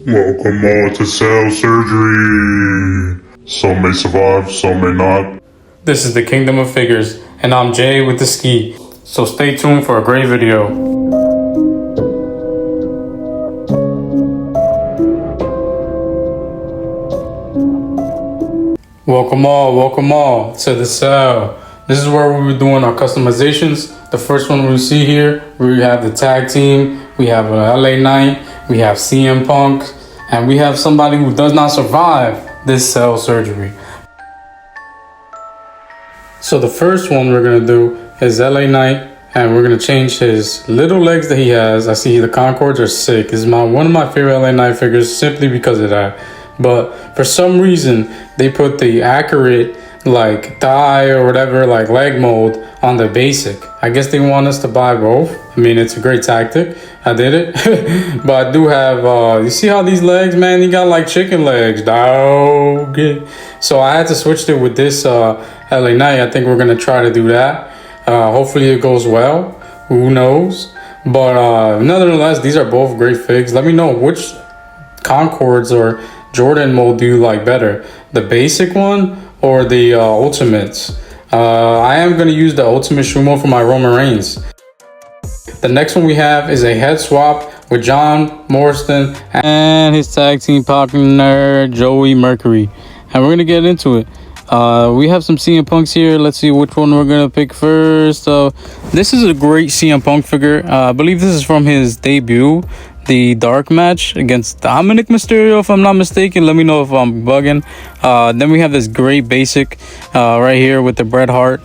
Welcome all to cell surgery. Some may survive, some may not. This is the Kingdom of Figures, and I'm Jay with the ski. So stay tuned for a great video. Welcome all to the cell. This is where we were doing our customizations. The first one we see here, we have the tag team, we have LA Knight, we have CM Punk, and we have somebody who does not survive this cell surgery. So the first one we're gonna do is LA Knight, and we're gonna change his little legs that he has. I see the Concords are sick. This is one of my favorite LA Knight figures simply because of that. But for some reason, they put the accurate like thigh or whatever like leg mold on the basic. I guess they want us to buy both. I mean, it's a great tactic. I did it. But I do have you see how these legs, man, he got like chicken legs, dog. So I had to switch it with this LA Knight. I think we're gonna try to do that. Hopefully it goes well. Who knows? But nonetheless, these are both great figs. Let me know which Concords or Jordan mold do you like better, the basic one or the ultimates? I am going to use the ultimate shoe mold for my Roman Reigns. The next one we have is a head swap with John Morrison and his tag team partner Joey Mercury, and we're going to get into it. We have some CM Punks here. Let's see which one we're going to pick first. This is a great CM Punk figure. I believe this is from his debut, the dark match against Dominic Mysterio, if I'm not mistaken. Let me know if I'm bugging. Then we have this great basic right here with the Bret Hart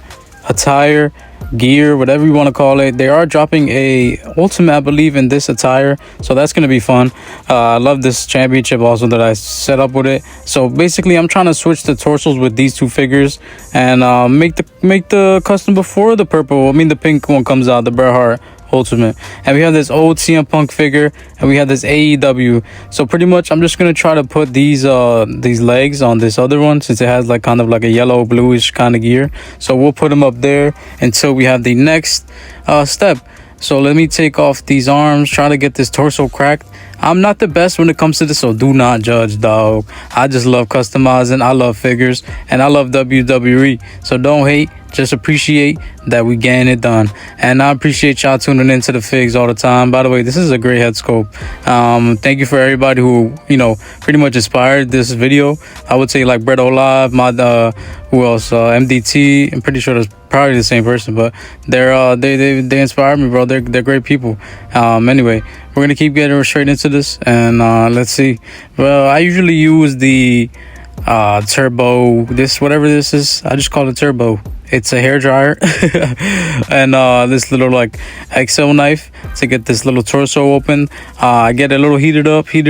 attire, gear, whatever you want to call it. They are dropping a ultimate, I believe, in this attire, so that's going to be fun. I love this championship also that I set up with it. So basically I'm trying to switch the torsos with these two figures and make the custom before the the pink one comes out, the Bret Hart ultimate. And we have this old CM Punk figure, and we have this AEW. So pretty much I'm just gonna try to put these legs on this other one, since it has like kind of like a yellow bluish kind of gear. So we'll put them up there until we have the next step. So let me take off these arms, try to get this torso cracked. I'm not the best when it comes to this, so do not judge, dog. I just love customizing, I love figures, and I love WWE. So don't hate, just appreciate that we getting it done. And I appreciate y'all tuning into the figs all the time. By the way, this is a great head sculpt. Thank you for everybody who, pretty much inspired this video. I would say like brettolive, who else? MDT. I'm pretty sure that's probably the same person, but they inspired me, bro. They're great people. Anyway, we're gonna keep getting straight into this, and let's see. Well, I usually use the turbo, whatever this is, I just call it turbo. It's a hair dryer and this little like XL knife to get this little torso open. I get a little heated up. It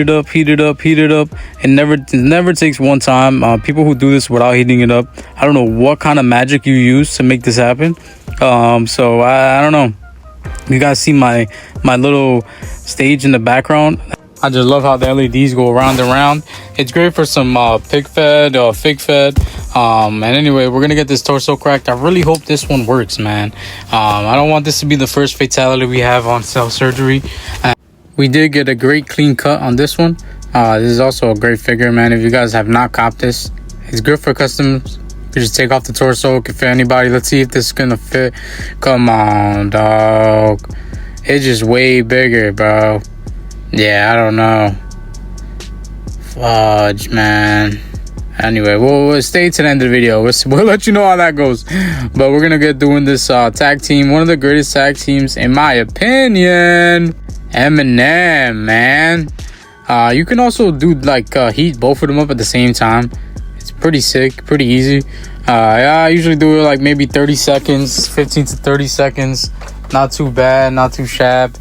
never takes one time. People who do this without heating it up, I don't know what kind of magic you use to make this happen. So I don't know. You guys see my little stage in the background. I just love how the LEDs go around and around. It's great for some fig fed. And anyway, we're gonna get this torso cracked. I really hope this one works, man. I don't want this to be the first fatality we have on cell surgery. We did get a great clean cut on this one. This is also a great figure, man. If you guys have not copped this, it's good for customs. You just take off the torso, it can fit anybody. Let's see if this is gonna fit. Come on, dog. It's just way bigger, bro. Yeah, I don't know. Fudge, man. Anyway, we'll stay to the end of the video. We'll let you know how that goes. But we're gonna get doing this tag team, one of the greatest tag teams in my opinion, Eminem, man. You can also do like heat both of them up at the same time. It's pretty sick, pretty easy. I usually do it like maybe 30 seconds, 15 to 30 seconds. Not too bad, not too shabby.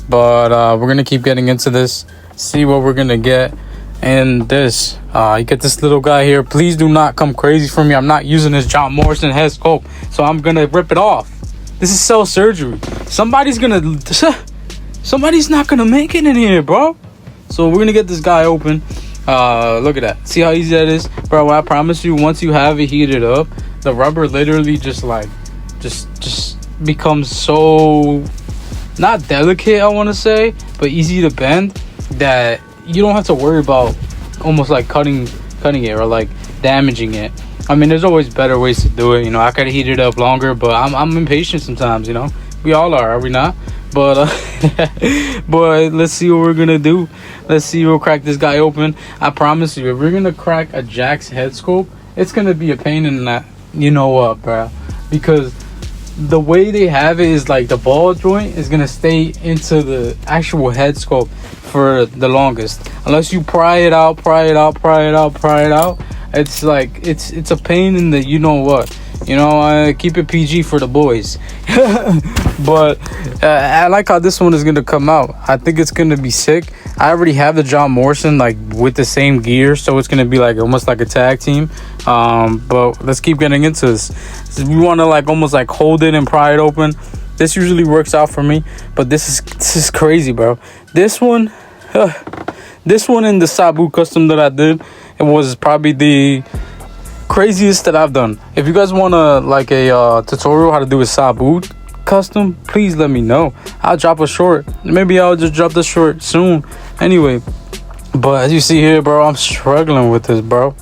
But we're gonna keep getting into this, see what we're gonna get in this. You get this little guy here. Please do not come crazy for me. I'm not using this John Morrison head sculpt, so I'm gonna rip it off. This is cell surgery. Somebody's not gonna make it in here, bro. So we're gonna get this guy open. Look at that. See how easy that is, bro? I promise you, once you have it heated up, the rubber literally just becomes so not delicate, I want to say, but easy to bend, that you don't have to worry about almost like cutting it or like damaging it. I mean, there's always better ways to do it. You know, I could heat it up longer, but I'm impatient sometimes. You know, we all are we not? But but let's see what we're gonna do. Let's see, we'll crack this guy open. I promise you, if we're gonna crack a Jack's head sculpt, it's gonna be a pain in that. You know what, bro? Because the way they have it is like the ball joint is gonna stay into the actual head sculpt for the longest, unless you pry it out. It's like it's a pain in the, you know what, you know. Keep it PG for the boys. But I like how this one is gonna come out. I think it's gonna be sick. I already have the John Morrison like with the same gear, so it's gonna be like almost like a tag team. But let's keep getting into this. We want to like almost like hold it and pry it open. This usually works out for me, but this is crazy, bro. This one in the Sabu custom that I did, it was probably the craziest that I've done. If you guys want like a tutorial how to do a Sabu custom, please let me know. I'll drop a short. Maybe I'll just drop the short soon. Anyway, but as you see here, bro, I'm struggling with this, bro.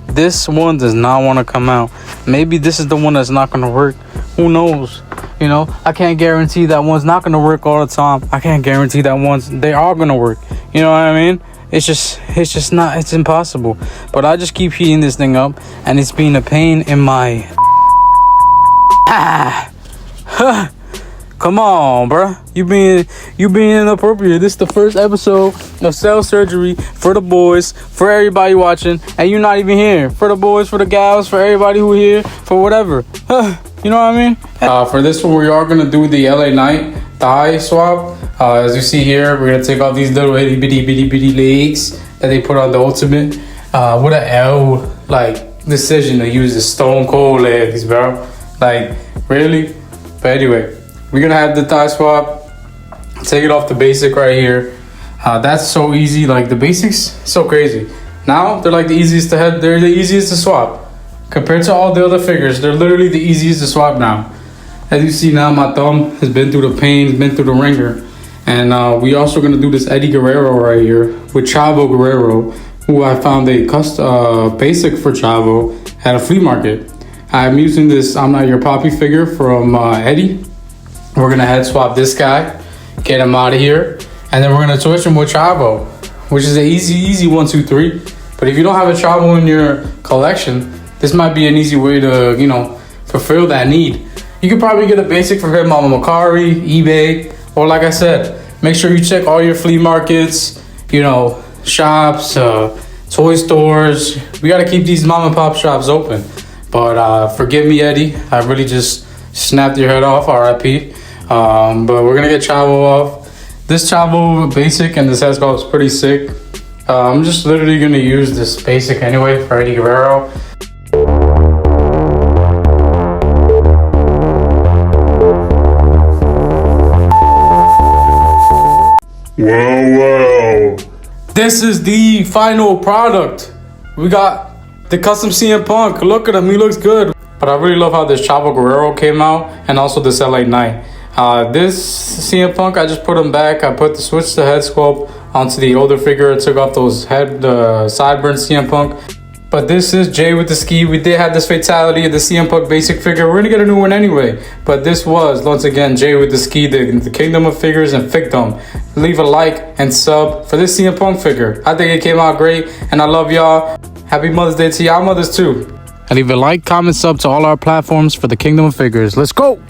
This one does not want to come out. Maybe this is the one that's not gonna work. Who knows? You know, I can't guarantee that one's not gonna work all the time. I can't guarantee that ones they are gonna work. You know what I mean? It's just not, it's impossible. But I just keep heating this thing up, and it's been a pain in my Come on, bro. You being inappropriate. This is the first episode of Cell Surgery for the boys, for everybody watching, and you're not even here. For the boys, for the gals, for everybody who here, for whatever. You know what I mean? For this one, we are gonna do the LA Knight thigh swap. As you see here, we're gonna take off these little itty bitty legs that they put on the Ultimate. What a L like decision to use the Stone Cold legs, bro. Like, really? But anyway, we're gonna have the thigh swap. Take it off the basic right here. That's so easy. Like the basics, so crazy. Now they're like the easiest to have. They're the easiest to swap compared to all the other figures. They're literally the easiest to swap now. As you see now, my thumb has been through the pain, been through the ringer, and we also gonna do this Eddie Guerrero right here with Chavo Guerrero, who I found a basic for Chavo at a flea market. I'm using this I'm Not Your Poppy figure from Eddie. We're gonna head swap this guy, get him out of here, and then we're gonna switch him with Chavo, which is an easy 1, 2, 3. But if you don't have a Chavo in your collection, this might be an easy way to, you know, fulfill that need. You could probably get a basic for him on Mercury, eBay, or like I said, make sure you check all your flea markets, you know, shops, toy stores. We gotta keep these mom and pop shops open. But forgive me, Eddie. I really just snapped your head off, RIP. But we're gonna get Chavo off. This Chavo basic and this head sculpt is pretty sick. I'm just literally gonna use this basic anyway for Eddie Guerrero. Well. This is the final product. We got the custom CM Punk. Look at him, he looks good. But I really love how this Chavo Guerrero came out, and also this LA Knight. This CM Punk, I just put him back. I put the switch the head sculpt onto the older figure. I took off those sideburns CM Punk. But this is Jay with the ski. We did have this fatality of the CM Punk basic figure. We're gonna get a new one anyway. But this was, once again, Jay with the ski, the Kingdom of Figures and Ficdom. Leave a like and sub for this CM Punk figure. I think it came out great, and I love y'all. Happy Mother's Day to y'all mothers too. And leave a like, comment, sub to all our platforms for the Kingdom of Figures. Let's go!